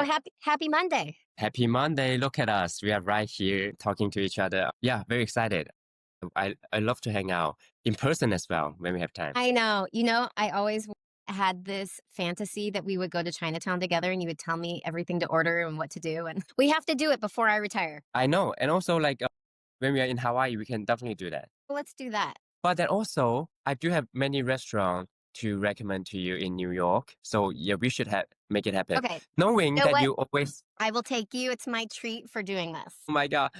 So happy Monday. Happy Monday. Look at us. We are right here talking to each other. Yeah, very excited. I love to hang out in person as well when we have time. I know. I always had this fantasy that we would go to Chinatown together and you would tell me everything to order and what to do. And we have to do it before I retire. I know. And also when we are in Hawaii, we can definitely do that. Well, let's do that. But then also, I do have many restaurants to recommend to you in New York. So yeah, we should make it happen. Okay. Knowing You know that what? you always, I will take you. It's my treat for doing this. oh my God,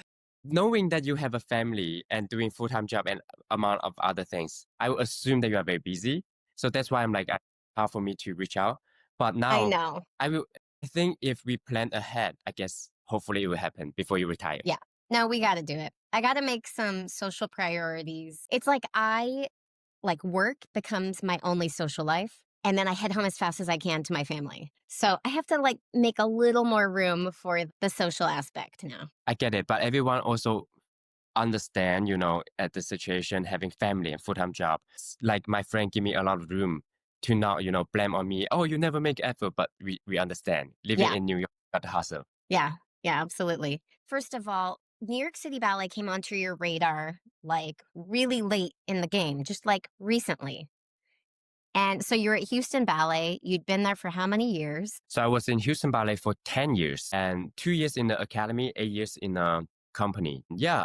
knowing that you have a family and doing full-time job and amount of other things, I would assume that you are very busy. So that's why I'm like, hard for me to reach out. But I now know. I think if we plan ahead, I guess hopefully it will happen before you retire. Yeah. No, we got to do it. I got to make some social priorities. It's like work becomes my only social life. And then I head home as fast as I can to my family. So I have to make a little more room for the social aspect now. I get it. But everyone also understand, at the situation, having family and full-time job. Like my friend give me a lot of room to not, blame on me. Oh, you never make effort, but we understand. Living in New York, got the hustle. Yeah, absolutely. First of all, New York City Ballet came onto your radar really late in the game, just recently. And so you're at Houston Ballet. You'd been there for how many years? So I was in Houston Ballet for 10 years and 2 years in the academy, 8 years in a company. Yeah,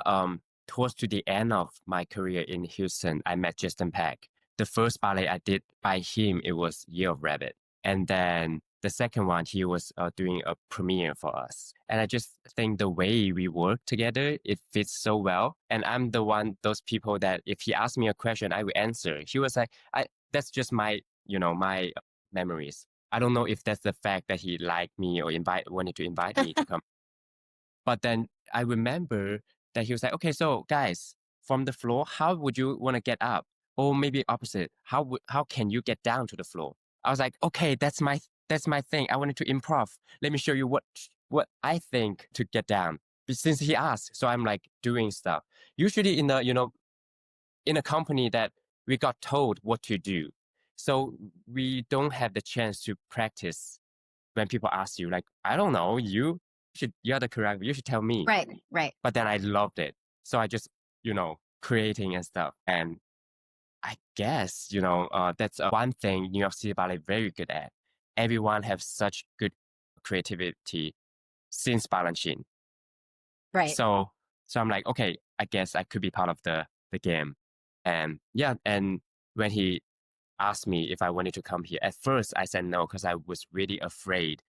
towards to the end of my career in Houston, I met Justin Peck. The first ballet I did by him, it was Year of Rabbit. And then the second one, he was doing a premiere for us. And I just think the way we work together, it fits so well. And I'm those people that if he asked me a question, I will answer. He was like, that's just my, my memories. I don't know if that's the fact that he liked me or wanted to invite me to come. But then I remember that he was like, okay, so guys, from the floor, how would you want to get up? Or maybe opposite, how can you get down to the floor? I was like, okay, that's my thing. I wanted to improv. Let me show you what I think to get down. But since he asked, so I'm like doing stuff. Usually in a company that we got told what to do. So we don't have the chance to practice when people ask you, like, I don't know, you're the correct, you should tell me. Right. But then I loved it. So I just, creating and stuff. And I guess, that's one thing New York City Ballet very good at. Everyone have such good creativity since Balanchin. Right. So I'm like, okay, I guess I could be part of the game. And yeah, and when he asked me if I wanted to come here, at first I said no because I was really afraid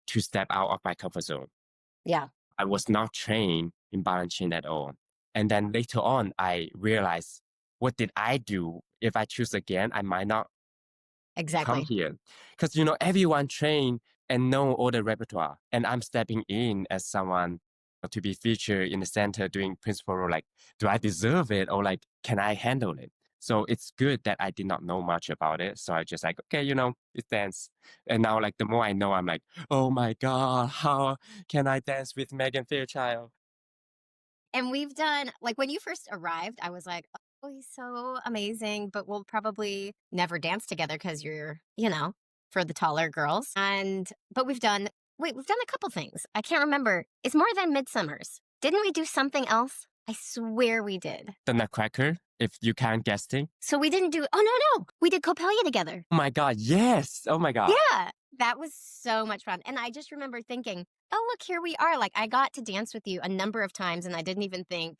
to step out of my comfort zone. Yeah. I was not trained in Balanchin at all. And then later on, I realized, what did I do? If I choose again, I might not come here. Because, everyone trained and know all the repertoire. And I'm stepping in as someone to be featured in the center doing principal role. Like, do I deserve it? Or can I handle it? So it's good that I did not know much about it. So I just okay, it's dance. And now the more I know, I'm like, oh my God, how can I dance with Megan Fairchild? And we've done, when you first arrived, I was like, oh, he's so amazing, but we'll probably never dance together because you're, for the taller girls. But we've done a couple things. I can't remember. It's more than Midsummer's. Didn't we do something else? I swear we did. The Nutcracker, if you can't guessing. So we didn't do, no. We did Coppelia together. Oh my God, yes. Oh my God. Yeah, that was so much fun. And I just remember thinking, oh, look, here we are. I got to dance with you a number of times and I didn't even think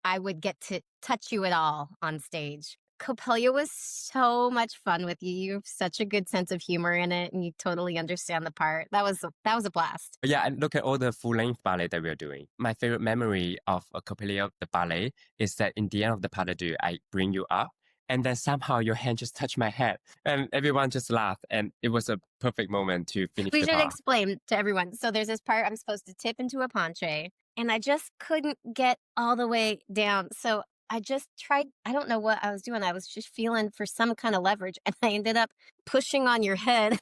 I would get to touch you at all on stage. Coppelia was so much fun with you. You have such a good sense of humor in it and you totally understand the part. That was a blast. Yeah, and look at all the full-length ballet that we're doing. My favorite memory of a Coppelia, the ballet, is that in the end of the pas de deux, I bring you up and then somehow your hand just touched my head and everyone just laughed and it was a perfect moment to finish the We should part. explain to everyone. So there's this part I'm supposed to tip into a penché and I just couldn't get all the way down. So I just tried, I don't know what I was doing. I was just feeling for some kind of leverage and I ended up pushing on your head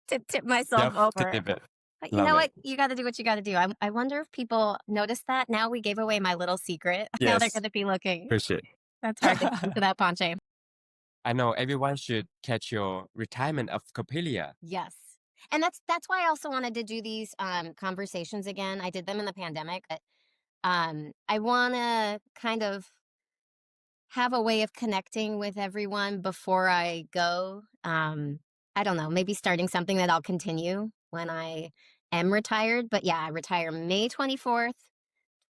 to tip myself over. To tip it. But you know what? You got to do what you got to do. I wonder if people notice that. Now we gave away my little secret. Yes. Now they're going to be looking. Appreciate. That's hard to get into that penché. I know everyone should catch your retirement of Coppelia. Yes. And that's why I also wanted to do these conversations again. I did them in the pandemic, but I want to kind of have a way of connecting with everyone before I go. I don't know, maybe starting something that I'll continue when I am retired. But yeah, I retire May 24th,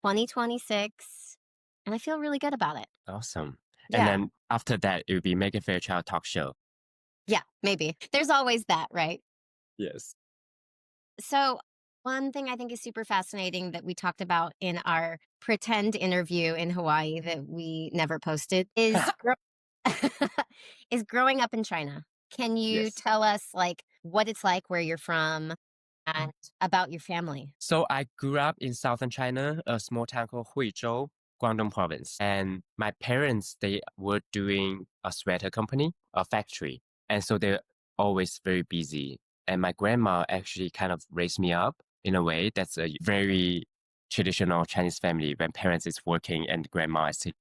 2026, and I feel really good about it. Awesome. And Yeah. then after that, it will be Make a Fairchild talk show. Yeah, maybe. There's always that, right? Yes. So, one thing I think is super fascinating that we talked about in our pretend interview in Hawaii that we never posted is is growing up in China. Can you Yes. tell us like what it's like, where you're from, and about your family? So I grew up in southern China, a small town called Huizhou, Guangdong province. And my parents, they were doing a sweater company, a factory. And so they're always very busy. And my grandma actually kind of raised me up in a way that's a very traditional Chinese family when parents is working and grandma is sick.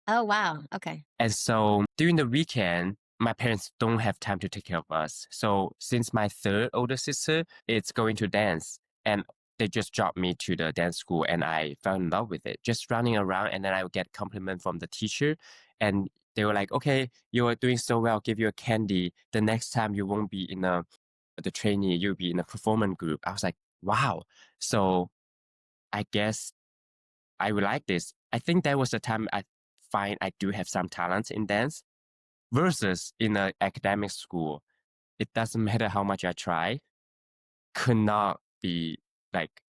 Oh, wow. Okay. And so during the weekend, my parents don't have time to take care of us. So since my third older sister is going to dance, and they just dropped me to the dance school, and I fell in love with it, just running around. And then I would get compliment from the teacher, and they were like, "Okay, you are doing so well. I'll give you a candy. The next time you won't be in the trainee, you'll be in a performance group." I was like, "Wow!" So I guess I would like this. I think that was the time I find I do have some talent in dance versus in an academic school. It doesn't matter how much I try, could not be like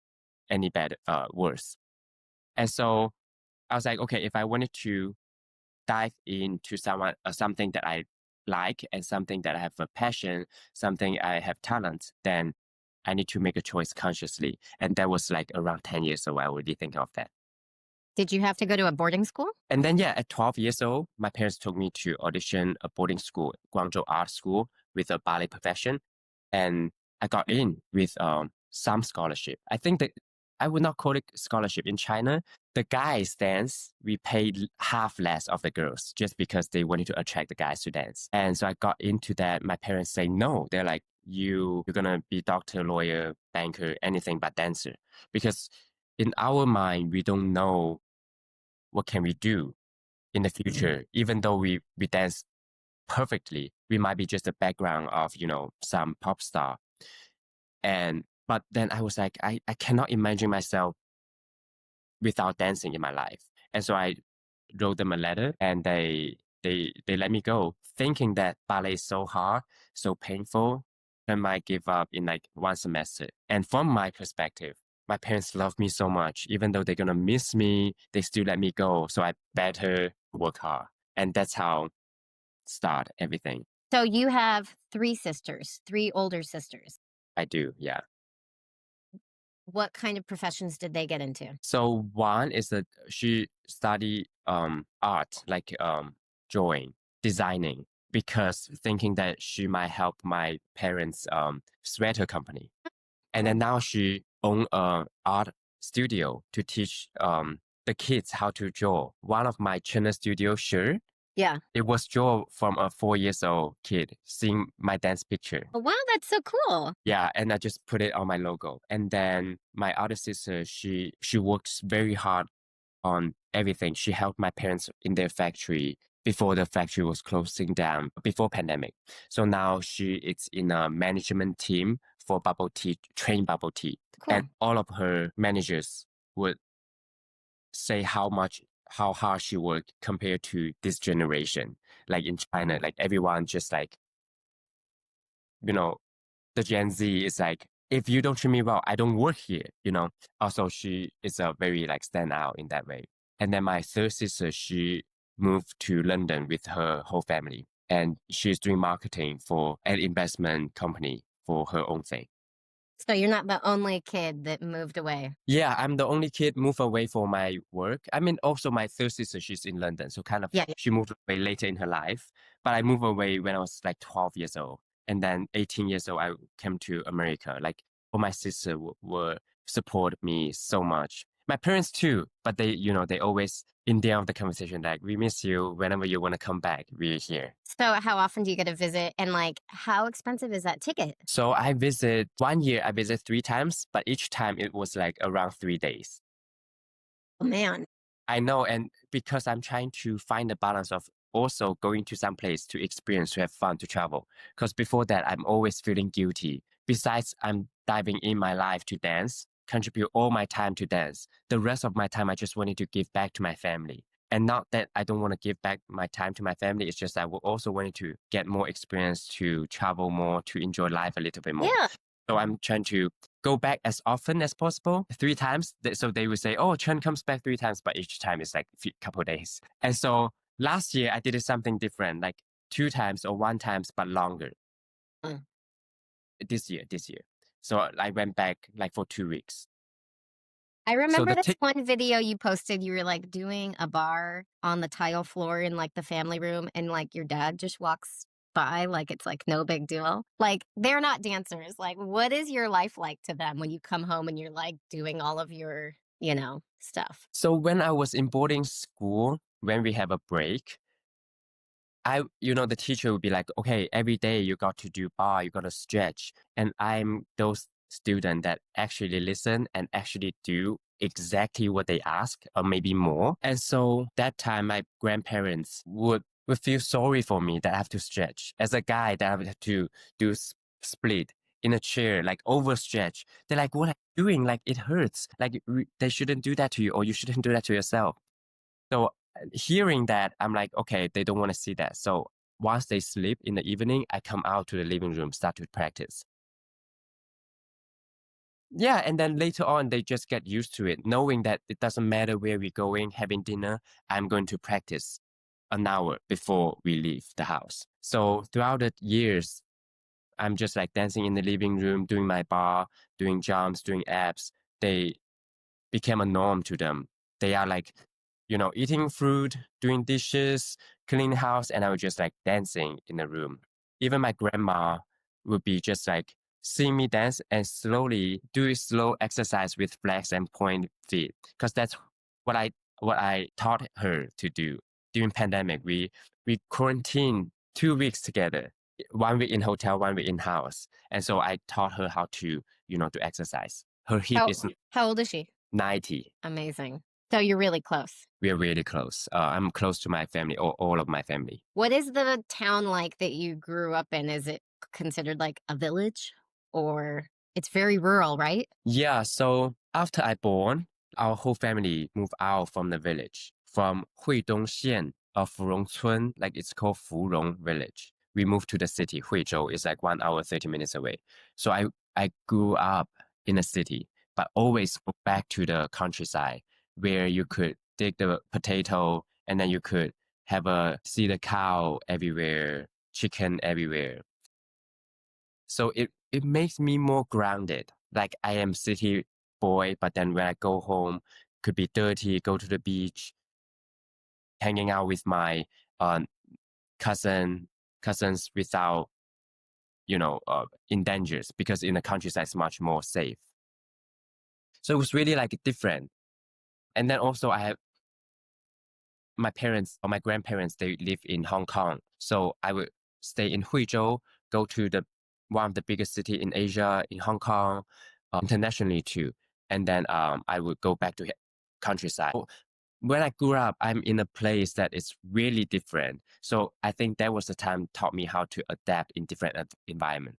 any better, worse. And so I was like, okay, if I wanted to dive into something that I like and something that I have a passion, something I have talent, then I need to make a choice consciously. And that was like around 10 years old, I already think of that. Did you have to go to a boarding school? And then, yeah, at 12 years old, my parents took me to audition a boarding school, Guangzhou Art School, with a ballet profession. And I got in with some scholarship. I think that I would not call it scholarship. In China, the guys dance, we paid half less of the girls just because they wanted to attract the guys to dance. And so I got into that. My parents say no. They're like, you're going to be doctor, lawyer, banker, anything but dancer. Because in our mind, we don't know what can we do in the future. Even though we dance perfectly, we might be just a background of, some pop star. But then I was like, I cannot imagine myself without dancing in my life. And so I wrote them a letter, and they let me go, thinking that ballet is so hard, so painful, I might give up in like one semester. And from my perspective, my parents love me so much. Even though they're gonna miss me, they still let me go. So I better work hard. And that's how start everything. So you have three sisters, three older sisters. I do, yeah. What kind of professions did they get into? So one is that she study art, like drawing, designing, because thinking that she might help my parents sweater company. And then now she own a art studio to teach the kids how to draw. One of my China studio shirt, Yeah. it was drawn from a 4 years old kid seeing my dance picture. Oh, wow, that's so cool. Yeah, and I just put it on my logo. And then my other sister, she works very hard on everything. She helped my parents in their factory before the factory was closing down, before pandemic. So now she is in a management team for bubble tea, train bubble tea. Cool. And all of her managers would say how hard she worked compared to this generation. Like in China, like everyone just like, you know, the Gen Z is like, if you don't treat me well, I don't work here. Also, she is a very like stand out in that way. And then my third sister, she moved to London with her whole family, and she's doing marketing for an investment company for her own thing. So you're not the only kid that moved away. Yeah, I'm the only kid move away for my work. I mean, also my third sister, she's in London, so kind of Yeah. she moved away later in her life. But I moved away when I was like 12 years old, and then 18 years old, I came to America. Like all my sister were support me so much, My parents too, but they always in the end of the conversation like, we miss you. Whenever you want to come back, we're here. So how often do you get to visit, and like how expensive is that ticket? So I visit 1 year. I visit 3 times, but each time it was like around 3 days. Oh man. I know, and because I'm trying to find the balance of also going to some place to experience, to have fun, to travel. Because before that, I'm always feeling guilty. Besides, I'm diving in my life to dance, contribute all my time to dance. The rest of my time, I just wanted to give back to my family. And not that I don't want to give back my time to my family. It's just I will also wanted to get more experience, to travel more, to enjoy life a little bit more. Yeah. So I'm trying to go back as often as possible, 3 times. So they would say, oh, Chun comes back 3 times, but each time is like a couple of days. And so last year I did something different, like 2 times or 1 times, but longer. Mm. This year. So I went back like for 2 weeks. I So remember the this one video you posted. You were like doing a bar on the tile floor in like the family room, and like your dad just walks by like it's like no big deal. Like they're not dancers. Like, what is your life like to them when you come home and you're like doing all of your, stuff? So when I was in boarding school, when we have a break, the teacher would be like, okay, every day you got to do bar, you got to stretch. And I'm those students that actually listen and actually do exactly what they ask or maybe more. And so that time my grandparents would feel sorry for me that I have to stretch. As a guy that I have to do split in a chair, like overstretch. They're like, what are you doing? Like it hurts. Like they shouldn't do that to you, or you shouldn't do that to yourself. So hearing that, I'm like, okay, they don't want to see that. So once they sleep in the evening, I come out to the living room, start to practice. Yeah, and then later on, they just get used to it, knowing that it doesn't matter where we're going, having dinner, I'm going to practice an hour before we leave the house. So throughout the years, I'm just like dancing in the living room, doing my bar, doing jumps, doing abs. They became a norm to them. They are like, eating food, doing dishes, cleaning the house, and I was just like dancing in the room. Even my grandma would be just like seeing me dance and slowly do slow exercise with flex and point feet, because that's what I taught her to do during pandemic. We quarantined 2 weeks together, 1 week in hotel, 1 week in house, and so I taught her how to exercise. Her hip How is how old is she? 90. Amazing. So you're really close. We are really close. I'm close to my family, all of my family. What is the town like that you grew up in? Is it considered like a village, or it's very rural, right? Yeah, so after I born, our whole family moved out from the village, from Huidong Xian of Furongcun, like it's called Furong Village. We moved to the city. Huizhou is like 1 hour, 30 minutes away. So I grew up in a city, but always go back to the countryside where you could dig the potato and then you could see the cow everywhere, chicken everywhere. So it makes me more grounded. Like I am city boy, but then when I go home, could be dirty, go to the beach, hanging out with my um, cousins without, in dangers, because in the countryside it's much more safe. So it was really like different. And then also I have my parents or my grandparents, they live in Hong Kong. So I would stay in Huizhou, go to one of the biggest city in Asia, in Hong Kong, internationally too. And then I would go back to countryside. When I grew up, I'm in a place that is really different. So I think that was the time taught me how to adapt in different environment.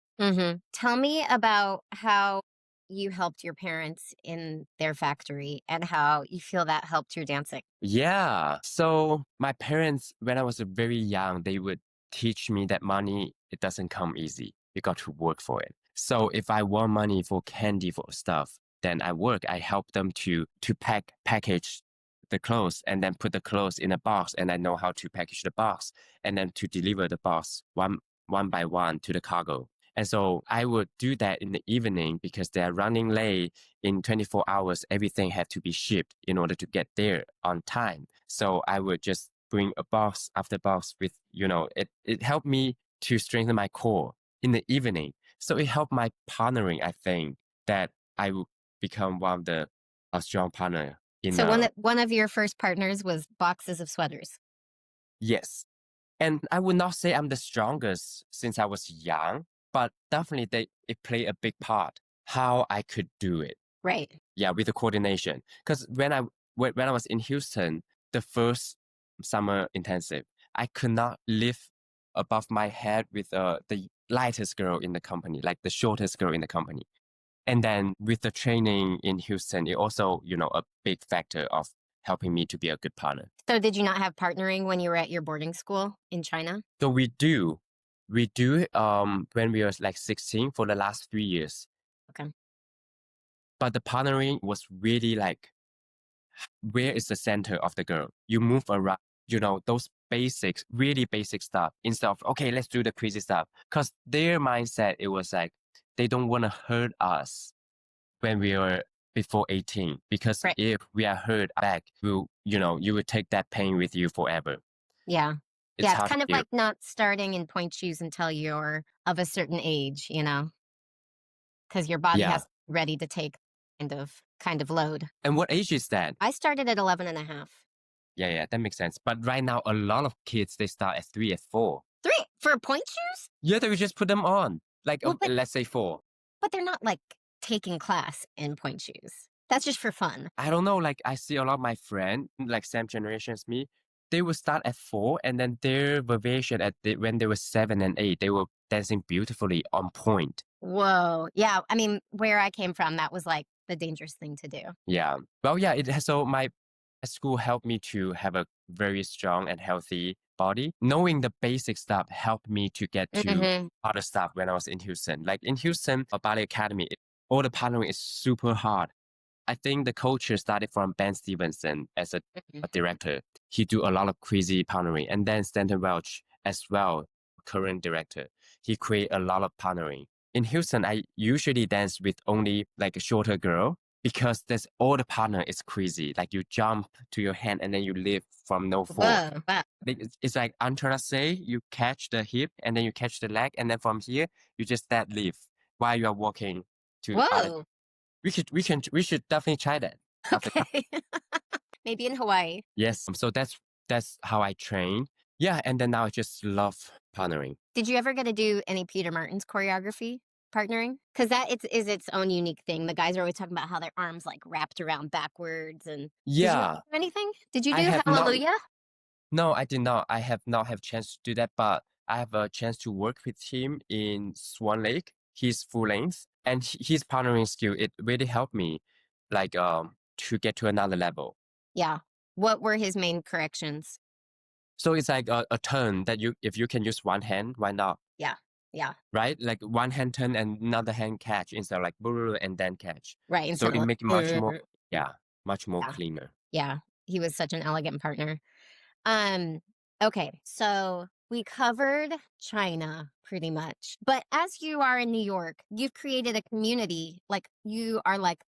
Tell me about how you helped your parents in their factory and how you feel that helped your dancing. Yeah. So my parents, when I was very young, they would teach me that money, it doesn't come easy. You got to work for it. So if I want money for candy, for stuff, then I work. I help them to package the clothes and then put the clothes in a box, and I know how to package the box and then to deliver the box one by one to the cargo. And so I would do that in the evening because they're running late. In 24 hours, everything had to be shipped in order to get there on time. So I would just bring a box after box with, it helped me to strengthen my core in the evening. So it helped my partnering, I think, that I would become one of the a strong partner in So one of your first partners was boxes of sweaters. yes. And I would not say I'm the strongest since I was young, but definitely it played a big part how I could do it. Right. Yeah, with the coordination. Because when I was in Houston, the first summer intensive, I could not lift above my head with the lightest girl in the company, like the shortest girl in the company. And then with the training in Houston, it also, a big factor of helping me to be a good partner. So did you not have partnering when you were at your boarding school in China? So we do when we were like 16 for the last 3 years. Okay. But the partnering was really like, where is the center of the girl? You move around, those basics, really basic stuff instead of, okay, let's do the crazy stuff. Because their mindset, it was like, they don't want to hurt us when we were before 18. Because Right. if we are hurt back, you will take that pain with you forever. Yeah. It's Yeah, it's hard to kind of hear. like not starting in point shoes until you're of a certain age, because your body Yeah. has ready to take kind of load. And what age is that? I started at 11 and a half. Yeah, that makes sense. But right now, a lot of kids, they start at 3, at 4. 3 for point shoes? Yeah, they will just put them on. Like, Well, let's say 4. but they're not like taking class in point shoes. That's just for fun. I don't know, like I see a lot of my friend, like same generation as me, they will start at 4 and then their variation when they were 7 and 8, they were dancing beautifully on point. Whoa. Yeah, I mean, where I came from, that was like the dangerous thing to do. Yeah. Well, yeah, so my school helped me to have a very strong and healthy body. Knowing the basic stuff helped me to get to Mhm. other stuff when I was in Houston. Like in Houston, a ballet academy, all the partnering is super hard. I think the culture started from Ben Stevenson as a Mhm. director. He do a lot of crazy partnering. And then Stanton Welch as well, current director. He create a lot of partnering. In Houston, I usually dance with only like a shorter girl because there's all the partner is crazy. Like you jump to your hand and then you lift from no forward. Whoa. Wow. It's like entrelace, you catch the hip and then you catch the leg. And then from here, you just that lift while you are walking to other. Whoa. We should definitely try that. After Okay. Maybe in Hawaii. yes, so that's how I train. Yeah, and then now I just love partnering. Did you ever get to do any Peter Martin's choreography partnering? Because that is its own unique thing. The guys are always talking about how their arms like wrapped around backwards. And did you Yeah, do anything? Did you I do have not. Hallelujah? No, I did not. I have not have chance to do that, but I have a chance to work with him in Swan Lake. He's full length, and his partnering skill it really helped me, like to get to another level. Yeah. What were his main corrections? So it's like a turn that if you can use one hand, why not? Yeah. Yeah. Right? Like one hand turn and another hand catch instead of like and then catch. Right. So Instead it of make it much more, yeah, much more yeah. cleaner. Yeah. He was such an elegant partner. Um, okay, so we covered China pretty much. But as you are in New York, you've created a community. Like you are like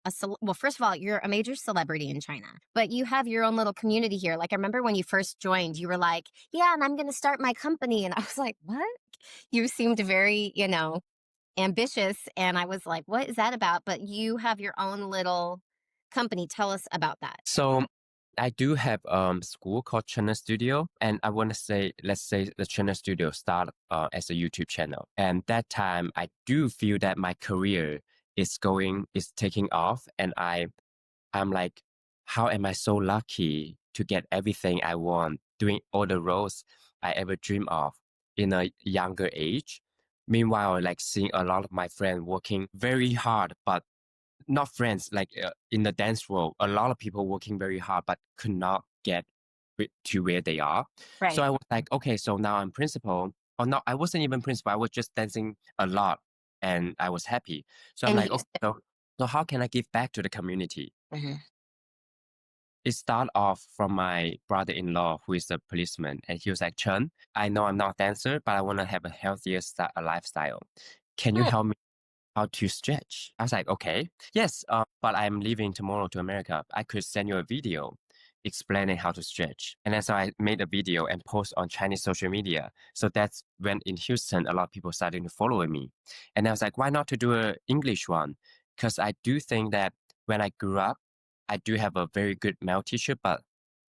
well, first of all, you're a major celebrity in China, but you have your own little community here. Like I remember when you first joined, you were like, yeah, and I'm going to start my company. And I was like, what? You seemed very, ambitious. And I was like, what is that about? But you have your own little company. Tell us about that. So I do have school called Chun Studio, and I want to say, let's say the Chun Studio start as a YouTube channel. And that time, I do feel that my career is taking off, and I'm like, how am I so lucky to get everything I want, doing all the roles I ever dream of in a younger age? Meanwhile, like seeing a lot of my friends working very hard, but not friends, like in the dance world, a lot of people working very hard, but could not get to where they are. So Right. I was like, okay, so now I'm principal. Or no, I wasn't even principal. I was just dancing a lot and I was happy. So I'm And like, okay, so how can I give back to the community? Mhm. It started off from my brother-in-law, who is a policeman. And he was like, Chun, I know I'm not a dancer, but I want to have a healthier lifestyle. Can you Hmm. help me how to stretch? I was like, okay, yes, but I'm leaving tomorrow to America. I could send you a video explaining how to stretch. And then so I made a video and post on Chinese social media. So that's when in Houston, a lot of people started to follow me. And I was like, why not to do an English one? Because I do think that when I grew up, I do have a very good male teacher, but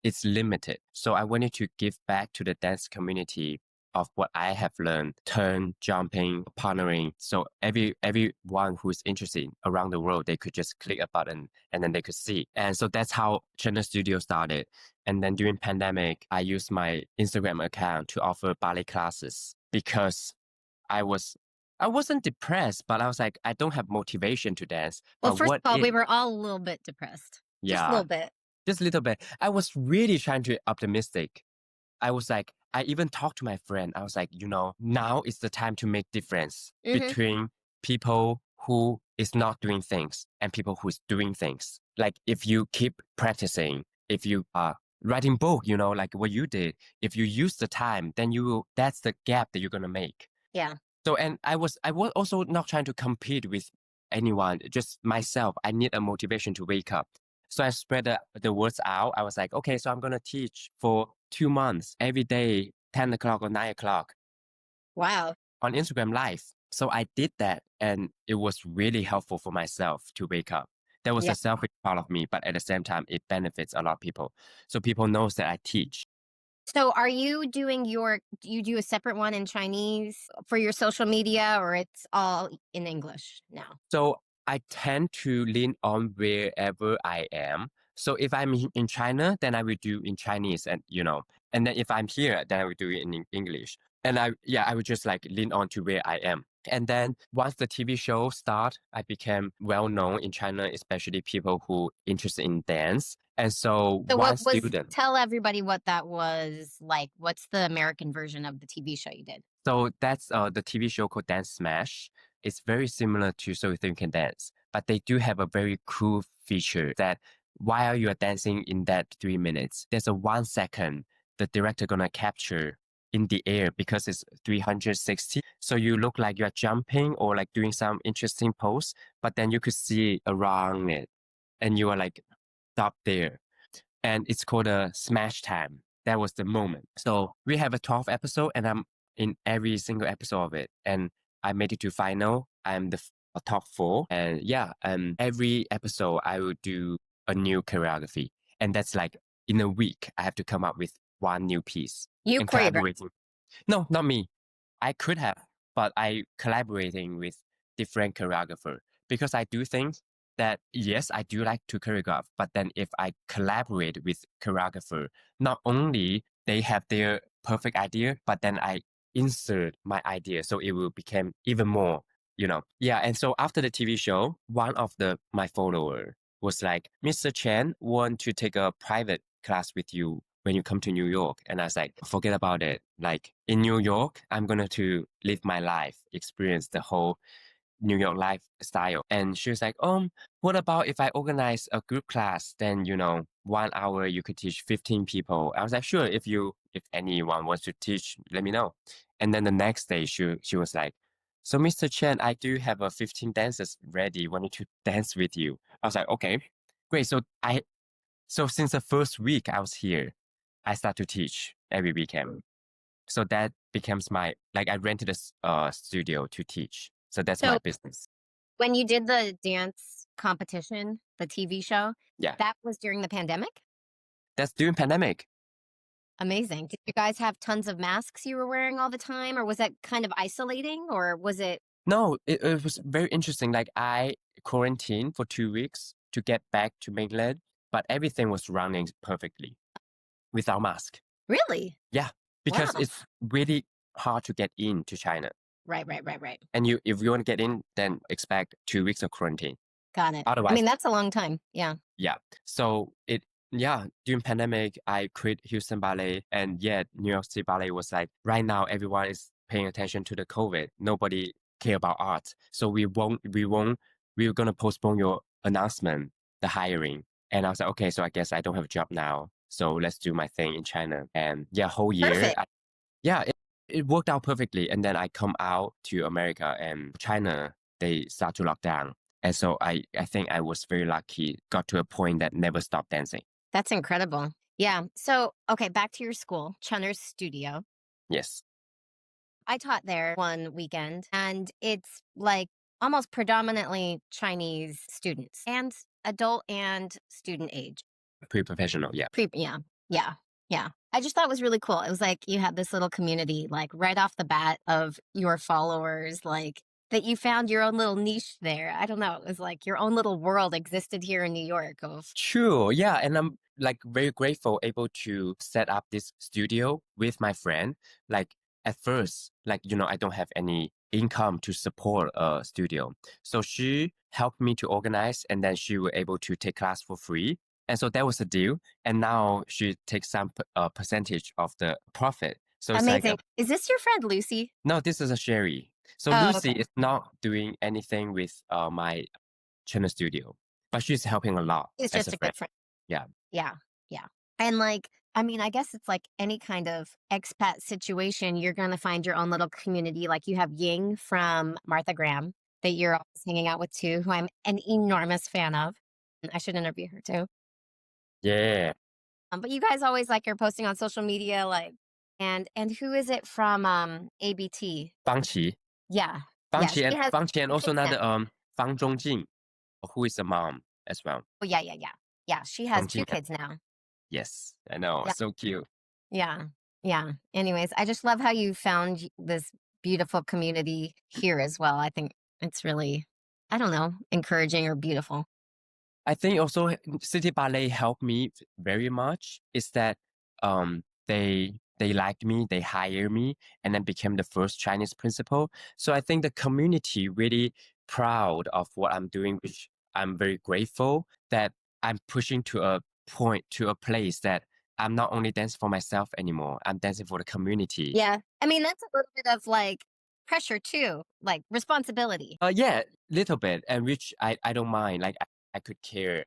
it's limited. So I wanted to give back to the dance community of what I have learned, turn, jumping, partnering. So everyone who is interested around the world, they could just click a button and then they could see. And so that's how China Studio started. And then during pandemic, I used my Instagram account to offer ballet classes because I was I wasn't depressed, but I was like, I don't have motivation to dance. Well, But first what of all, it we were all a little bit depressed. Just a yeah, little bit. just a little bit. I was really trying to optimistic. I was like, I even talked to my friend. I was like, now is the time to make difference Mhm. between people who is not doing things and people who is doing things. Like if you keep practicing, if you are writing book, like what you did, if you use the time, then that's the gap that you're gonna make. Yeah. So, and I was also not trying to compete with anyone, just myself. I need a motivation to wake up. So I spread the words out. I was like, okay, so I'm going to teach for 2 months every day, 10 o'clock or 9 o'clock Wow. on Instagram Live. So I did that and it was really helpful for myself to wake up. There was Yeah. a selfish part of me, but at the same time, it benefits a lot of people. So people knows that I teach. So are you doing do you do a separate one in Chinese for your social media, or it's all in English now? So I tend to lean on wherever I am. So if I'm in China, then I will do in Chinese and then if I'm here, then I will do it in English. And I would just like lean on to where I am. And then once the TV show start, I became well known in China, especially people who interested in dance. And so So one student, tell everybody what that was like. What's the American version of the TV show you did? so that's the TV show called Dance Smash. It's very similar to So You Think You Can Dance, but they do have a very cool feature that while you are dancing in that 3 minutes, there's a 1 second the director gonna capture in the air because it's 360. So you look like you're jumping or like doing some interesting pose, but then you could see around it and you are like stop there and it's called a smash time. That was the moment. So we have a 12 episode and I'm in every single episode of it. And I made it to final. I'm the top four. And every episode I will do a new choreography. And that's like in a week, I have to come up with one new piece You and choreographed. collaborating. No, not me. I could have, but I collaborating with different choreographer because I do think that yes, I do like to choreograph, but then if I collaborate with choreographer, not only they have their perfect idea, but then I insert my idea, so it will become even more, Yeah, and so after the TV show, one of my follower was like, Mr. Chen want to take a private class with you when you come to New York. And I was like, forget about it. Like in New York, I'm going to live my life, experience the whole New York lifestyle. And she was like, what about if I organize a group class? Then, 1 hour you could teach 15 people. I was like, sure, if anyone wants to teach, let me know. And then the next day she was like, so Mr. Chen, I do have a 15 dancers ready, wanted to dance with you. I was like, okay, great. So since the first week I was here, I start to teach every weekend. So that becomes I rented a studio to teach. So that's my So business. when you did the dance competition, the TV show, Yeah. that was during the pandemic? That's during pandemic. Amazing. Did you guys have tons of masks you were wearing all the time, or was that kind of isolating, or was it No, it was very interesting. Like I quarantined for 2 weeks to get back to mainland, but everything was running perfectly without mask. really? Yeah. Because Wow. it's really hard to get into China. Right, right, right, right. And if you want to get in, then expect 2 weeks of quarantine. Got it. I Otherwise, mean, that's a long time. Yeah. yeah. So during pandemic, I quit Houston Ballet and yet New York City Ballet was like, right now, everyone is paying attention to the COVID. Nobody care about art. So we're going to postpone your announcement, the hiring. And I was like, okay, so I guess I don't have a job now. So let's do my thing in China. And whole year, Perfect. it worked out perfectly. And then I come out to America and China, they start to lock down. And so I think I was very lucky, got to a point that never stopped dancing. That's incredible. Yeah. So, okay, back to your school, Chunner's Studio. Yes. I taught there one weekend, and it's like almost predominantly Chinese students. And adult and student age. Pre-professional, yeah. Yeah, yeah, yeah. I just thought it was really cool. It was like you had this little community, like right off the bat of your followers, like that you found your own little niche there. I don't know. It was like your own little world existed here in New York of True, yeah, and I'm like very grateful able to set up this studio with my friend. Like at first, like I don't have any income to support a studio, so she helped me to organize, and then she was able to take class for free, and so that was a deal. And now she takes some percentage of the profit. So it's like amazing. Is this your friend Lucy? no, this is a Sherry. So Oh, Lucy okay. is not doing anything with my channel studio, but she's helping a lot It's as a just a friend. good friend. Yeah. Yeah, yeah. And like, I mean, I guess it's like any kind of expat situation, you're gonna find your own little community. Like you have Ying from Martha Graham that you're always hanging out with too, who I'm an enormous fan of. I should interview her too. Yeah. But you guys always like are posting on social media, like, and who is it from ABT? Bangqi. Yeah, yeah. Bangqi She and has Bangqi and two also kids now. another Fang Zhongjing, who is a mom as well. Oh yeah, yeah, yeah, yeah. She has two Zhongjing. kids now. Yes, I know. Yeah, So cute. yeah, yeah. Anyways, I just love how you found this beautiful community here as well. I think it's really, I don't know, encouraging or beautiful. I think also City Ballet helped me very much is that they liked me, they hired me, and then became the first Chinese principal. So I think the community really proud of what I'm doing, which I'm very grateful that I'm pushing to a point, to a place that I'm not only dancing for myself anymore, I'm dancing for the community. Yeah, I mean that's a little bit of like pressure too, like responsibility. Yeah, little bit, and which I don't mind. Like I could I carry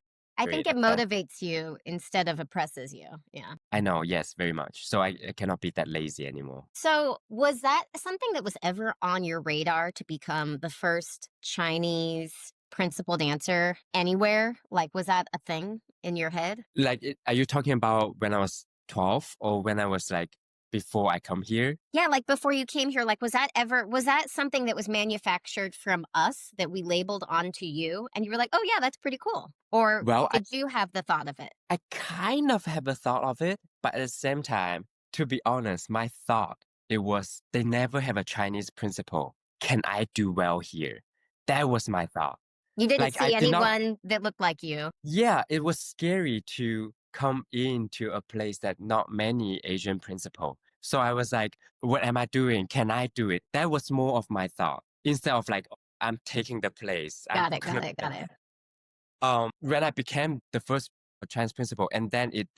think it it like that. motivates you instead of oppresses you. Yeah. I know, yes, very much. So I cannot be that lazy anymore. So, was that something that was ever on your radar to become the first Chinese principal dancer anywhere? Like, was that a thing in your head? Like, are you talking about when I was 12 or when I was like before I come here? Yeah, like before you came here, like, was that something that was manufactured from us that we labeled onto you? And you were like, oh, yeah, that's pretty cool. Or Well, did you have the thought of it? I kind of have a thought of it, but at the same time, to be honest, my thought it was they never have a Chinese principal. Can I do well here? That was my thought. You didn't Like I see did not. anyone that looked like you. Yeah, it was scary to come into a place that not many Asian principal. So I was like, what am I doing? Can I do it? That was more of my thought instead of like, I'm taking the place. I'm Got it, gonna got it, be got it. when I became the first trans principal, and then it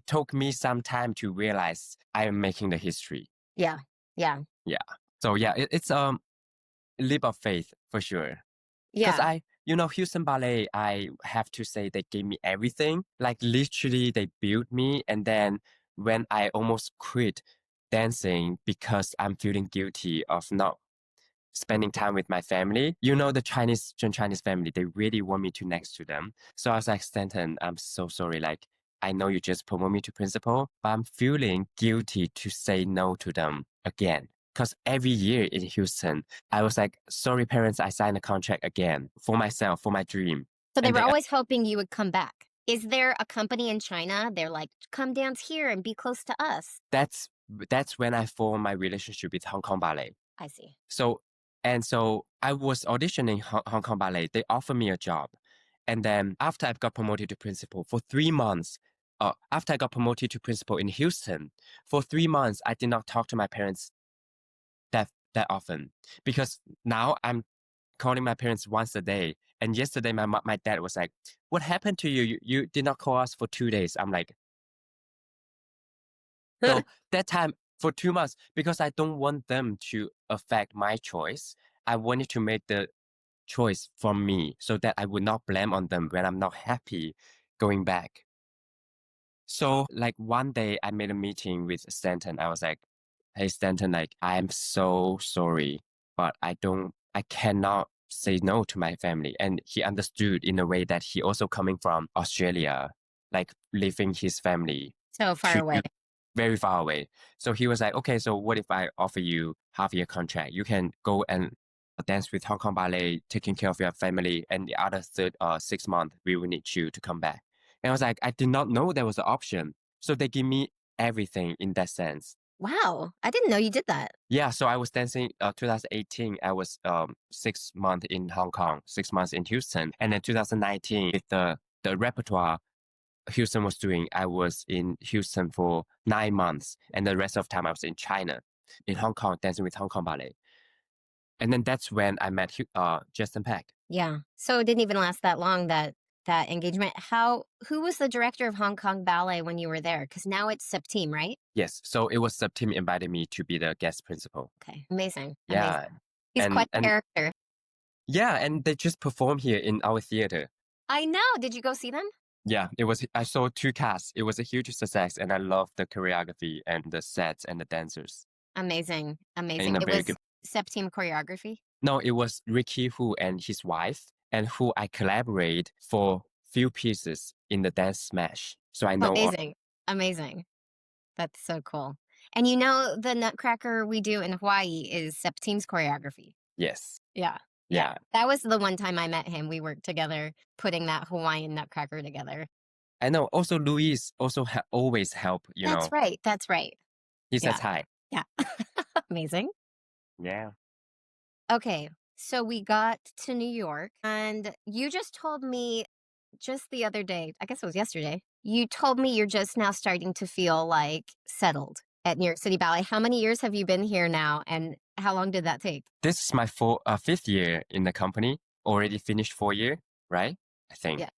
took me some time to realize I am making the history. Yeah, yeah, Yeah. So yeah, it's leap of faith for sure. Because yeah. Houston Ballet, I have to say they gave me everything. Like literally, they built me. And then when I almost quit dancing because I'm feeling guilty of not spending time with my family, the Chinese family, they really want me to next to them. So I was like, Stanton, I'm so sorry. Like, I know you just promote me to principal, but I'm feeling guilty to say no to them again. Because every year in Houston, I was like, sorry, parents, I signed a contract again for myself, for my dream. So they And were they, always hoping you would come back. Is there a company in China? They're like, come dance here and be close to us. that's when I formed my relationship with Hong Kong Ballet. I see. So I was auditioning Hong Kong Ballet. They offered me a job. And then after I got promoted to principal for 3 months, after I got promoted to principal in Houston, for 3 months, I did not talk to my parents that often because now I'm calling my parents once a day. And yesterday, my dad was like, "What happened to you? You did not call us for 2 days." I'm like, so that time for 2 months, because I don't want them to affect my choice, I wanted to make the choice from me so that I would not blame on them when I'm not happy going back. So like one day I made a meeting with Stanton. I was like, hey Stanton, like I'm so sorry, but I cannot say no to my family. And he understood in a way that he also coming from Australia, like leaving his family So far to away. very far away. So he was like, okay, so what if I offer you half year contract? You can go and dance with Hong Kong Ballet, taking care of your family, and the other 6 months, we will need you to come back. And I was like, I did not know there was an option. So they give me everything in that sense. Wow. I didn't know you did that. Yeah, so I was dancing 2018. I was 6 months in Hong Kong, 6 months in Houston, and then 2019 with the repertoire Houston was doing, I was in Houston for 9 months, and the rest of time I was in China, in Hong Kong, dancing with Hong Kong Ballet. And then that's when I met Justin Peck. Yeah. So it didn't even last that long, that engagement. Who was the director of Hong Kong Ballet when you were there? Because now it's Septime, right? Yes, so it was the team invited me to be the guest principal. Okay. Amazing. Amazing. Yeah, He's quite a and character. yeah, and they just performed here in our theater. I know. Did you go see them? Yeah, it was. I saw 2 casts. It was a huge success, and I loved the choreography and the sets and the dancers. Amazing. Amazing. In a It very was good. Septime choreography. No, it was Ricky Hu and his wife, and who I collaborate for few pieces in the dance smash. So I know. Amazing. Amazing. That's so cool. And you know, the Nutcracker we do in Hawaii is Septime's choreography. Yes. Yeah. Yeah. That was the one time I met him. We worked together putting that Hawaiian Nutcracker together. I know. Also, Luis also always help. That's right. That's right. He Yeah. says hi. Yeah. Amazing. Yeah. Okay. So we got to New York, and you just told me just the other day, I guess it was yesterday, you told me you're just now starting to feel like settled at New York City Ballet. How many years have you been here now, and how long did that take? This is my 5th year in the company. Already finished 4 year, right? I think. Yeah.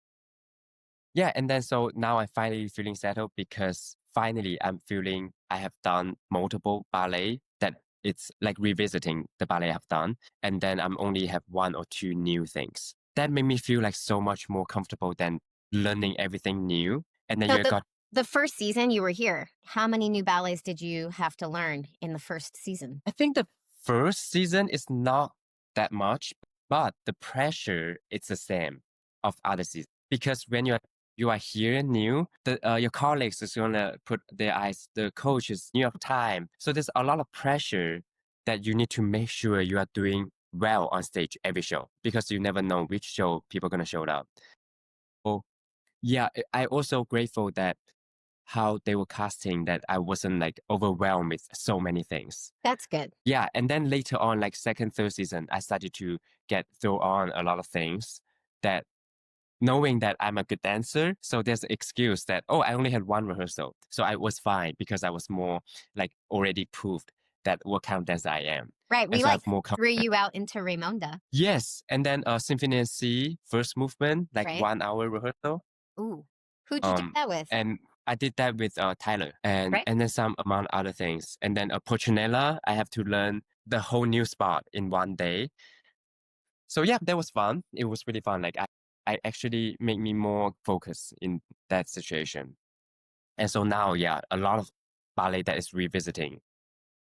Yeah, and then so now I'm finally feeling settled because finally I'm feeling I have done multiple ballet that it's like revisiting the ballet I've done, and then I'm only have 1 or 2 new things. That made me feel like so much more comfortable than learning everything new. And then So you got. the first season you were here, how many new ballets did you have to learn in the first season? I think the first season is not that much, but the pressure is the same of other seasons because when you are here new, your colleagues is gonna put their eyes, the coach is New York time. So there's a lot of pressure that you need to make sure you are doing well on stage every show because you never know which show people are gonna show up. So yeah, I also grateful that how they were casting that I wasn't like overwhelmed with so many things. That's good. Yeah, and then later on, like second, third season, I started to get thrown on a lot of things that knowing that I'm a good dancer. So there's an excuse that, oh, I only had 1 rehearsal. So I was fine because I was more like already proved that what kind of dancer I am. Right. And We so I like have more threw you out into Raymonda. Yes. And then Symphony and C, first movement, like Right. 1 hour rehearsal. Ooh. Who'd you do that with? And I did that with Tyler and Right. and then some among other things. And then Puccinella, I have to learn the whole new spot in one day. So yeah, that was fun. It was really fun. Like I actually make me more focused in that situation. And so now, yeah, a lot of ballet that is revisiting.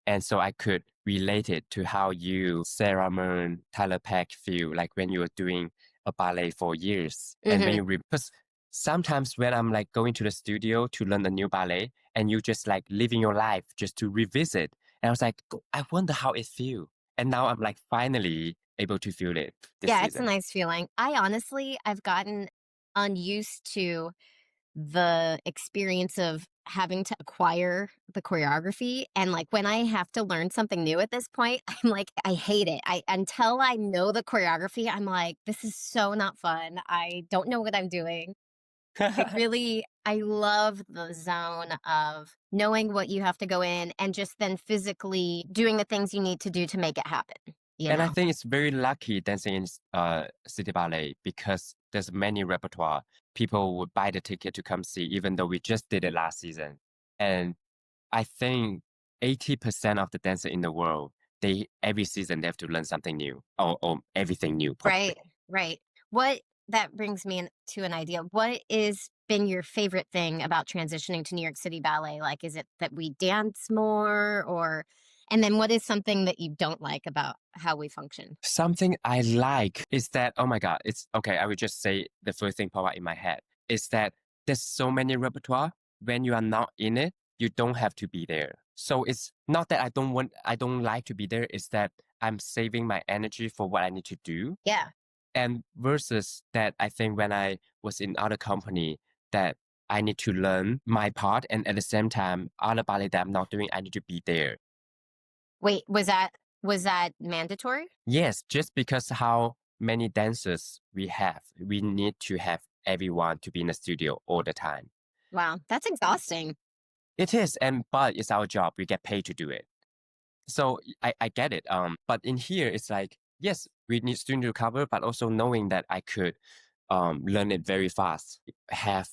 And so I could relate it to how you, Sarah Mern, Tyler Peck feel like when you were doing a ballet for years. And when you, because sometimes when I'm like going to the studio to learn a new ballet and you just like living your life just to revisit. And I was like, I wonder how it feels. And now I'm like finally able to feel it this Yeah, it's a season. nice feeling. I've gotten unused to the experience of having to acquire the choreography. And like when I have to learn something new at this point, I'm like, I hate it. Until I know the choreography, I'm like, this is so not fun. I don't know what I'm doing. I love the zone of knowing what you have to go in and just then physically doing the things you need to do to make it happen. And I think it's very lucky dancing in City Ballet because there's many repertoire. People would buy the ticket to come see, even though we just did it last season. And I think 80% of the dancers in the world, every season they have to learn something new or everything new, probably. Right, right. What that brings me to an idea. What is been your favorite thing about transitioning to New York City Ballet? Like, is it that we dance more and then what is something that you don't like about how we function? Something I like is that, oh my God, it's okay. I will just say the first thing pop out in my head is that there's so many repertoire. When you are not in it, you don't have to be there. So it's not that I don't like to be there. It's that I'm saving my energy for what I need to do. Yeah. And versus that, I think when I was in other company that I need to learn my part, and at the same time, other ballet that I'm not doing, I need to be there. Wait, was that mandatory? Yes, just because how many dancers we have, we need to have everyone to be in the studio all the time. Wow, that's exhausting. It is, and but it's our job. We get paid to do it. So I get it. But in here, it's like, yes, we need still need to cover, but also knowing that I could learn it very fast, have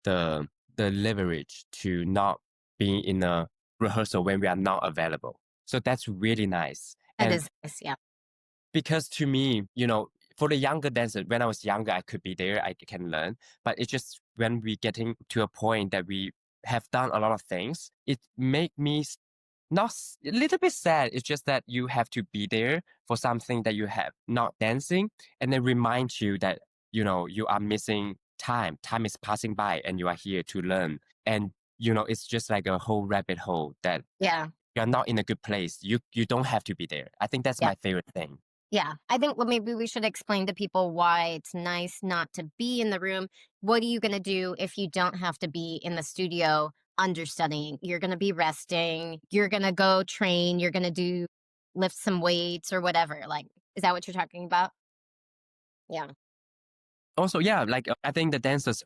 the the leverage to not be in a rehearsal when we are not available. So that's really nice. That And is nice, yeah. because to me, for the younger dancer, when I was younger, I could be there, I can learn. But it's just when we getting to a point that we have done a lot of things, it make me not a little bit sad. It's just that you have to be there for something that you have not dancing, and then remind you that you are missing time. Time is passing by, and you are here to learn. And it's just like a whole rabbit hole that Yeah, you're not in a good place. You don't have to be there. I think that's yeah. my favorite thing. Yeah, I think well, maybe we should explain to people why it's nice not to be in the room. What are you going to do if you don't have to be in the studio understudying? You're going to be resting. You're going to go train. You're going to do lift some weights or whatever. Like, is that what you're talking about? Yeah. Also, yeah, like I think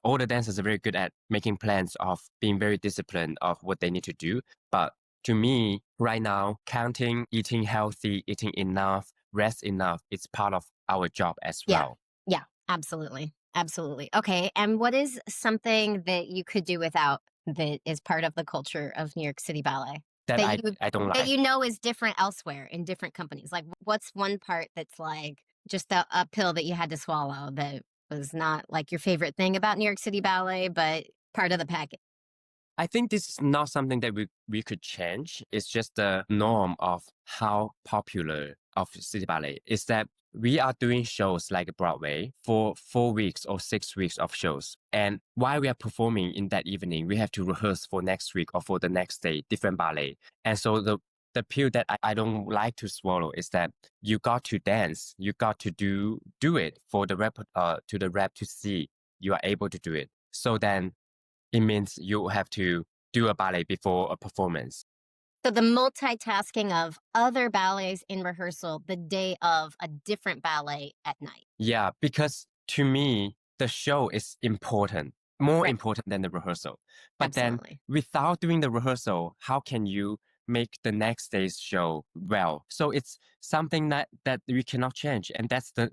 all the dancers are very good at making plans of being very disciplined of what they need to do. But to me, right now, counting, eating healthy, eating enough, rest enough, it's part of our job as Yeah. well. Yeah. Absolutely. Absolutely. Okay. And what is something that you could do without that is part of the culture of New York City Ballet That that I you I don't that like. you know is different elsewhere in different companies? Like what's one part that's like just a pill that you had to swallow that was not like your favorite thing about New York City Ballet, but part of the package? I think this is not something that we could change. It's just the norm of how popular of City Ballet is that we are doing shows like Broadway for 4 weeks or 6 weeks of shows. And while we are performing in that evening, we have to rehearse for next week or for the next day, different ballet. And so the pill that I don't like to swallow is that you got to dance, you got to do it for the rep to the rep to see you are able to do it. So then it means you have to do a ballet before a performance. So the multitasking of other ballets in rehearsal the day of a different ballet at night. Yeah, because to me, the show is important, more Right. important than the rehearsal. But then Absolutely. without doing the rehearsal, how can you make the next day's show well? So it's something that we cannot change. And that's the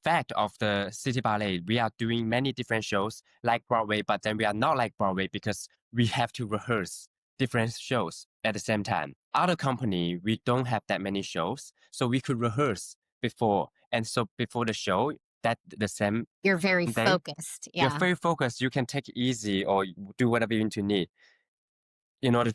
fact of the City Ballet. We are doing many different shows like Broadway, but then we are not like Broadway because we have to rehearse different shows at the same time. Other company, we don't have that many shows, so we could rehearse before. And so before the show, that the same You're very day, focused. you're Yeah. very focused. You can take it easy or do whatever you need to need in order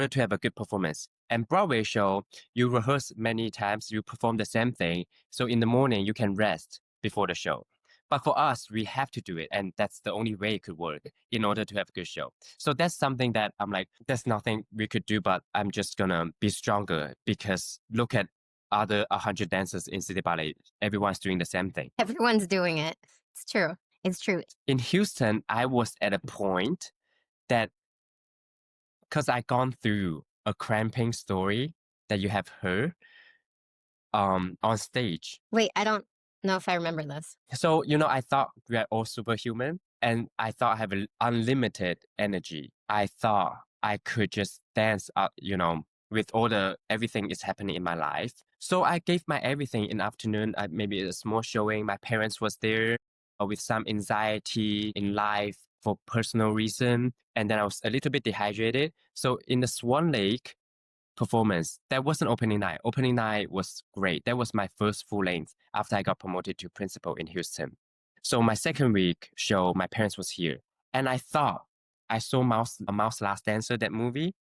to have a good performance. And Broadway show, you rehearse many times, you perform the same thing. So in the morning you can rest before the show. But for us, we have to do it, and that's the only way it could work in order to have a good show. So that's something that I'm like, there's nothing we could do, but I'm just gonna be stronger because look at other 100 dancers in City Ballet. Everyone's doing the same thing. Everyone's doing it. It's true. It's true. In Houston, I was at a point that because I gone through a cramping story that you have heard on stage. Wait, I don't know if I remember this. So, I thought we are all superhuman and I thought I have unlimited energy. I thought I could just dance up, with all the everything is happening in my life. So I gave my everything in afternoon. Maybe a small showing. My parents was there with some anxiety in life for personal reason. And then I was a little bit dehydrated. So in the Swan Lake, performance. That wasn't opening night. Opening night was great. That was my first full length after I got promoted to principal in Houston. So my second week show, my parents was here. And I thought I saw Mouse Last Dancer, that movie.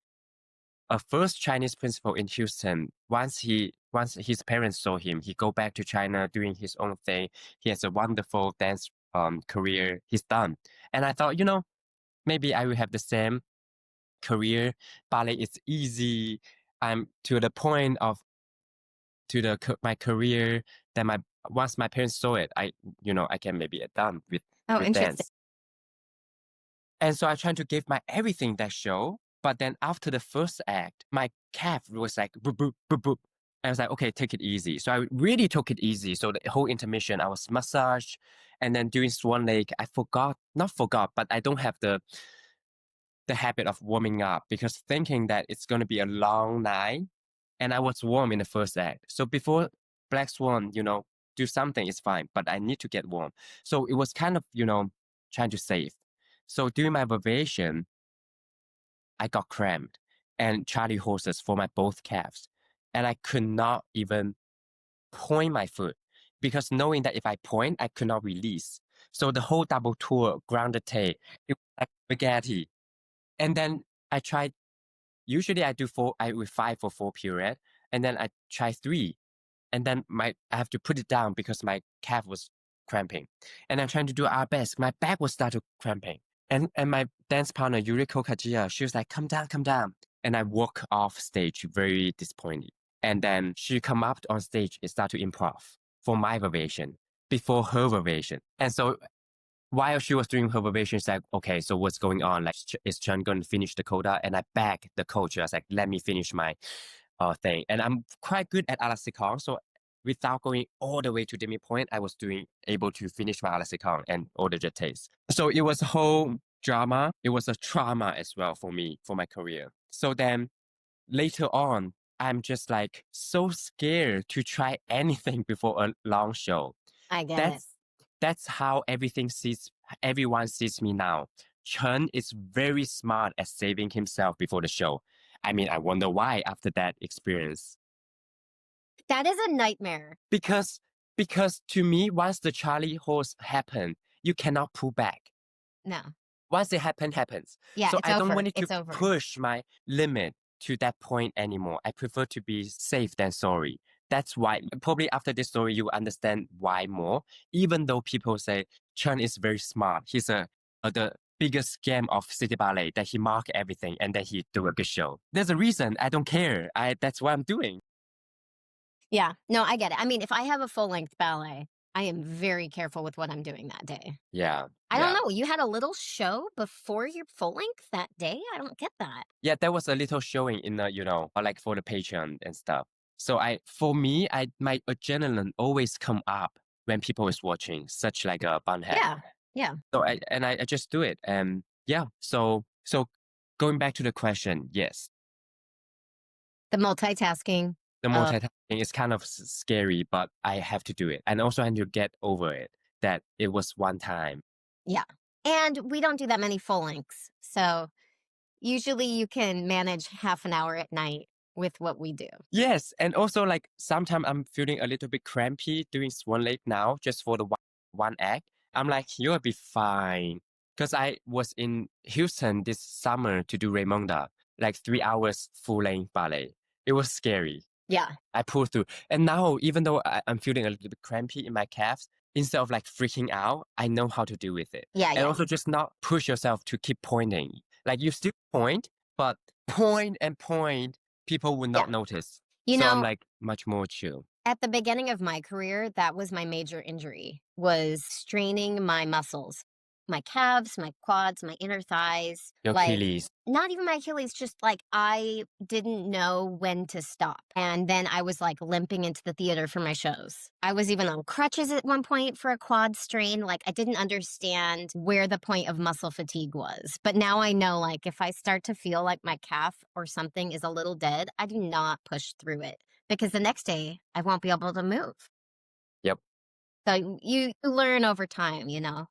A first Chinese principal in Houston, once his parents saw him, he go back to China doing his own thing. He has a wonderful dance career. He's done. And I thought, maybe I will have the same career. Ballet is easy. I'm to the point of to my career. Then once my parents saw it, I can maybe done Oh, with interesting. dance. And so I tried to give my everything that show. But then after the first act, my calf was like boop boop boop boop. I was like, okay, take it easy. So I really took it easy. So the whole intermission, I was massaged, and then during Swan Lake, not forgot, but I don't have the habit of warming up because thinking that it's going to be a long night, and I was warm in the first act. So before Black Swan, do something is fine, but I need to get warm. So it was kind of, trying to save. So during my variation, I got cramped and Charlie horses for my both calves. And I could not even point my foot because knowing that if I point, I could not release. So the whole double tour, grounded tail, it was like spaghetti. And then I tried, usually I do I with 5 for 4 period. And then I try 3. And then I have to put it down because my calf was cramping. And I'm trying to do our best. My back was started cramping. And my dance partner, Yuriko Kajia, she was like, come down, come down. And I walk off stage very disappointed. And then she come up on stage and start to improv for my variation before her variation. And so while she was doing her variation, she's like, okay, so what's going on? Like, is Chun going to finish the coda? And I begged the coach. I was like, let me finish my thing. And I'm quite good at Alasikong. So without going all the way to demi point, I was able to finish my Alasikong and order the taste. So it was a whole drama. It was a trauma as well for me, for my career. So then later on, I'm just like so scared to try anything before a long show. I get it. That's how everyone sees me now. Chun is very smart at saving himself before the show. I mean, I wonder why after that experience. That is a nightmare. Because to me, once the Charlie horse happened, you cannot pull back. No. Once it happens. Yeah, so it's I over. don't want it It's to over. push my limit to that point anymore. I prefer to be safe than sorry. That's why probably after this story, you understand why more. Even though people say Chun is very smart, he's the biggest scam of City Ballet, that he mark everything and that he do a good show. There's a reason. I don't care. That's what I'm doing. Yeah, no, I get it. I mean, if I have a full length ballet, I am very careful with what I'm doing that day. Yeah. I don't know. You had a little show before your full length that day? I don't get that. Yeah, there was a little showing in the, like for the Patreon and stuff. So for me, my adrenaline always come up when people is watching, such like a bunhead. Yeah, yeah. So I just do it. And yeah, so going back to the question, yes. The multitasking. The multitasking is kind of scary, but I have to do it. And also I need to get over it, that it was one time. Yeah. And we don't do that many full lengths. So usually you can manage half an hour at night with what we do. Yes. And also like sometimes I'm feeling a little bit crampy doing Swan Lake now, just for the one act. I'm like, you'll be fine. Because I was in Houston this summer to do Raymonda, like 3 hours full length ballet. It was scary. Yeah. I pulled through. And now, even though I'm feeling a little bit crampy in my calves, instead of like freaking out, I know how to deal with it. Yeah. And also just not push yourself to keep pointing. Like you still point, but point and point, people will not notice. So I'm like much more chill. At the beginning of my career, that was my major injury, was straining my muscles. My calves, my quads, my inner thighs. Your Achilles. Not even my Achilles, just like I didn't know when to stop. And then I was like limping into the theater for my shows. I was even on crutches at one point for a quad strain. Like I didn't understand where the point of muscle fatigue was. But now I know, like, if I start to feel like my calf or something is a little dead, I do not push through it because the next day I won't be able to move. Yep. So you learn over time,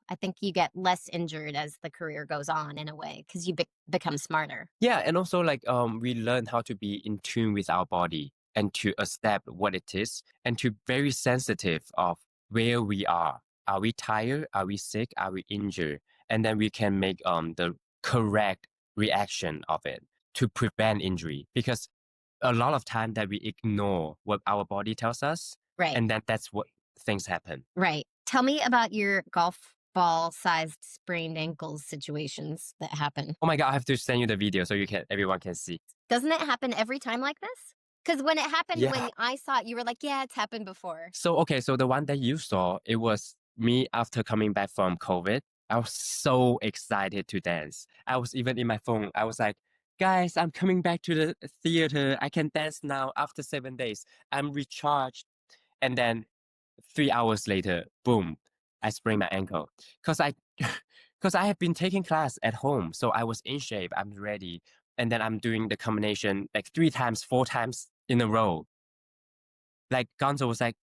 I think you get less injured as the career goes on in a way because you become smarter. Yeah. And also like we learn how to be in tune with our body and to accept what it is and to very sensitive of where we are. Are we tired? Are we sick? Are we injured? And then we can make the correct reaction of it to prevent injury, because a lot of time that we ignore what our body tells us. Right. And then that's what things happen. Right. Tell me about your golf ball sized sprained ankles situations that happen. Oh my God, I have to send you the video so everyone can see. Doesn't it happen every time like this? Because when it happened, Yeah. when I saw it, you were like, yeah, it's happened before. So, okay, so the one that you saw, it was me after coming back from COVID. I was so excited to dance. I was even in my phone. I was like, guys, I'm coming back to the theater. I can dance now after 7 days. I'm recharged. And then 3 hours later, boom, I sprained my ankle. Cause I, cause I have been taking class at home. So I was in shape. I'm ready. And then I'm doing the combination like 3 times, 4 times in a row. Like Gonzo was like,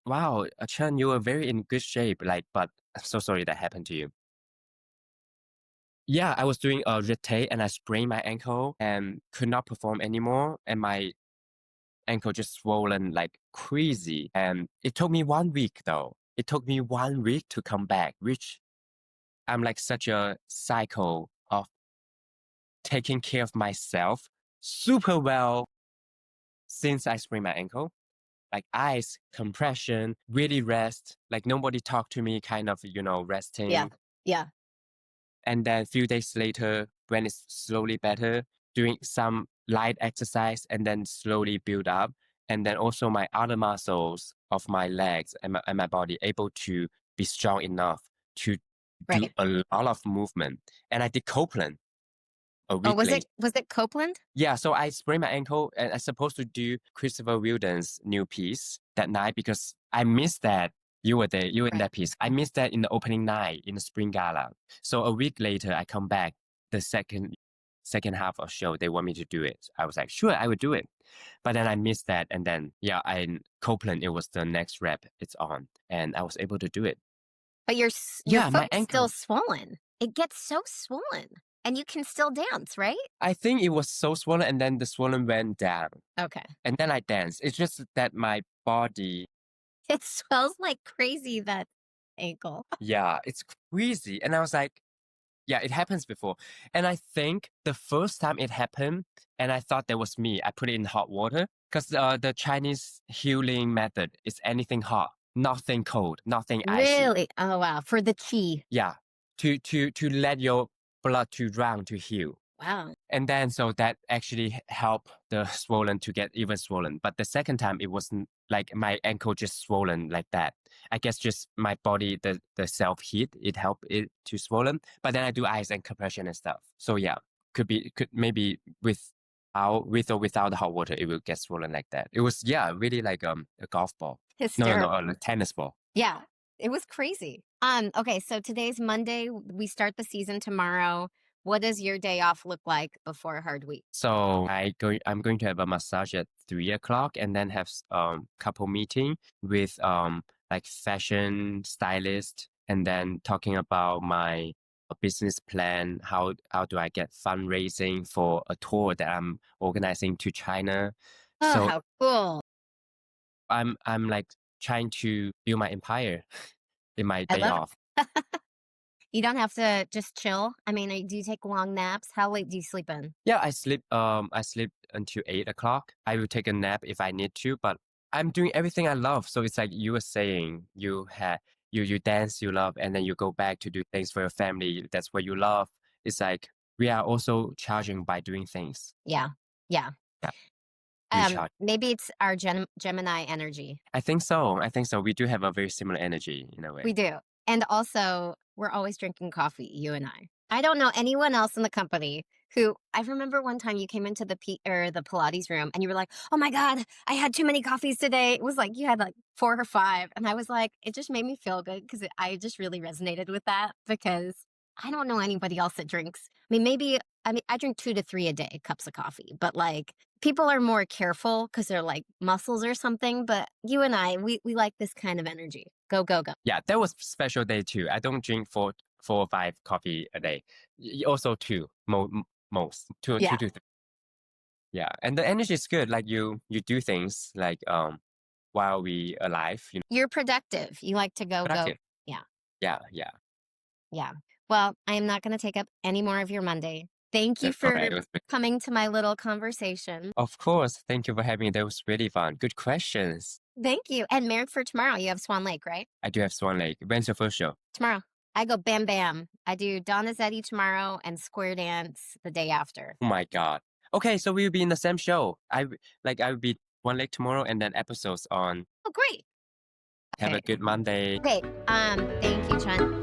wow, Chun, you were very in good shape. Like, but I'm so sorry that happened to you. Yeah, I was doing a retate and I sprained my ankle and could not perform anymore. And my ankle just swollen like crazy. And it took me 1 week though. It took me 1 week to come back, which I'm like such a cycle of taking care of myself super well since I sprained my ankle. Like ice, compression, really rest, like nobody talk to me, kind of, Yeah. resting. Yeah. And then a few days later, when it's slowly better, doing some light exercise and then slowly build up. And then also my other muscles of my legs and my body able to be strong enough to do Right. a lot of movement. And I did Copeland a Oh, week later. was it Copeland? Yeah, so I sprained my ankle and I supposed to do Christopher Wheeldon's new piece that night because I missed that. You were there, you were in Right. that piece. I missed that in the opening night in the spring gala. So a week later, I come back. The second half of show, they want me to do it. I was like, sure, I would do it. But then I missed that, and then yeah, I Copeland. It was the next rep. It's on, and I was able to do it. But your Yeah, my foot's still ankle. swollen. It gets so swollen, and you can still dance, right? I think it was so swollen, and then the swollen went down, Okay. and then I danced. It's just that my body. It swells like crazy, that ankle. Yeah, it's crazy. And I was like, yeah, it happens before. And I think the first time it happened, and I thought that was me, I put it in hot water because the Chinese healing method is anything hot, nothing cold, nothing icy. Really? Oh, wow. For the chi. Yeah, to let your blood to drown to heal. Wow. And then so that actually helped the swollen to get even swollen. But the second time it wasn't like my ankle just swollen like that. I guess just my body, the self heat, it helped it to swollen. But then I do ice and compression and stuff. So yeah, could maybe with or without the hot water, it will get swollen like that. It was yeah, really like a golf ball. No, Hysterical. a tennis ball. Yeah. It was crazy. Okay, so today's Monday. We start the season tomorrow. What does your day off look like before a hard week? So I'm going to have a massage at 3 o'clock and then have couple meeting with like fashion stylist and then talking about my business plan. How do I get fundraising for a tour that I'm organizing to China? Oh, So how cool. I'm like trying to build my empire in my I day love off. it. You don't have to just chill. I mean, do you take long naps? How late do you sleep in? Yeah, I sleep until 8 o'clock. I will take a nap if I need to, but I'm doing everything I love. So it's like you were saying, you dance you love, and then you go back to do things for your family. That's what you love. It's like we are also charging by doing things. Yeah. Yeah. Yeah, recharge. Maybe it's our Gemini energy. I think so. I think so. We do have a very similar energy in a We way. do. And also, we're always drinking coffee, you and I. I don't know anyone else in the company who I remember one time you came into the Pilates room and you were like, "Oh my god, I had too many coffees today." It was like you had like 4 or 5 and I was like, it just made me feel good cuz I just really resonated with that because I don't know anybody else that drinks. I mean I drink 2 to 3 a day cups of coffee, but like people are more careful cuz they're like muscles or something, but you and I we like this kind of energy. Go go go. Yeah, that was special day too. I don't drink four or five coffee a day. Also two, most two Yeah. to three. Yeah, and the energy is good. Like you do things like while we alive, You're productive. You like to go, go. productive. Yeah, Yeah, yeah. yeah. Well, I am not going to take up any more of your Monday. Thank you That's all for right. coming to my little conversation. Of course. Thank you for having me. That was really fun. Good questions. Thank you. And married for tomorrow. You have Swan Lake, right? I do have Swan Lake. When's your first show? Tomorrow. I go bam bam. I do Donizetti tomorrow and square dance the day after. Oh my God. Okay, so we'll be in the same show. I will be one leg tomorrow and then episodes on. Oh, great. Have Okay. a good Monday. Okay. Thank you, Chun.